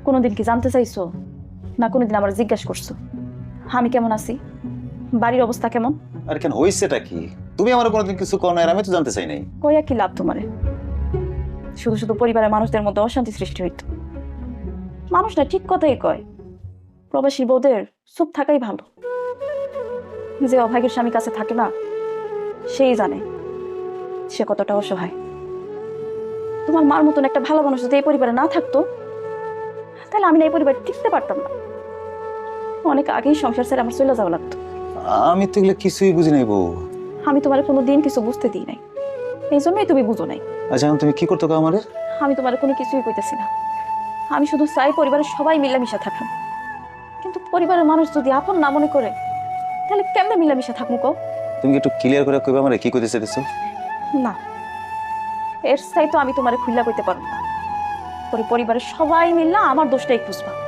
কোনোদিন কি জানতে চাইছো, না কোনোদিন আমার জিজ্ঞাসা করছো আমি কেমন আছি, বাড়ির অবস্থা কেমন? আর কেন হইছেটা কি? তুমি আমার কোনোদিন কিছু কর না, আর আমি তো জানতে চাই নাই। কইয়া কি লাভ তোমারে? শুধু শুধু পরিবারের মানুষদের মধ্যে অশান্তি সৃষ্টি হইতো। মানুষ না ঠিক কথাই কয়, প্রবাসী বউদের চুপ থাকাই ভালো। যে অভাগের স্বামী কাছে থাকে না, সেই জানে সে কতটা অসহায়। তোমার মার মতন একটা ভালো মানুষ যদি এই পরিবারে না থাকতো, তাহলে আমি না এই পরিবারে টিকতে পারতাম না। অনেক আগেই সংসার ছেড়ে আমার চলে যাওয়া লাগতো। আমি তো এগুলো কিছুই বুঝি নাই বউ। আমি তোমার কোনোদিন কিছু বুঝতে দিই নাই, এই জন্যই তুমি বুঝো নাই। আচ্ছা এখন তুমি কি করতে গো আমারে? আমি তোমার কোনো কিছুই কইতেছি না, আমি শুধু চাই পরিবারের সবাই মিলামিশা থাকুন। কিন্তু পরিবারের মানুষ যদি আপন না মনে করে, তাহলে কেমনে মিলামিশা থাকবো কও? তুমি কি একটু ক্লিয়ার করে কইবা আমারে কি কইতে চাইতেছো? না, এর চাই তো আমি তোমারে খুইলা কইতে পারবো না। পরে পরিবারের সবাই মিললা আমার দোষটাই খুঁজবা।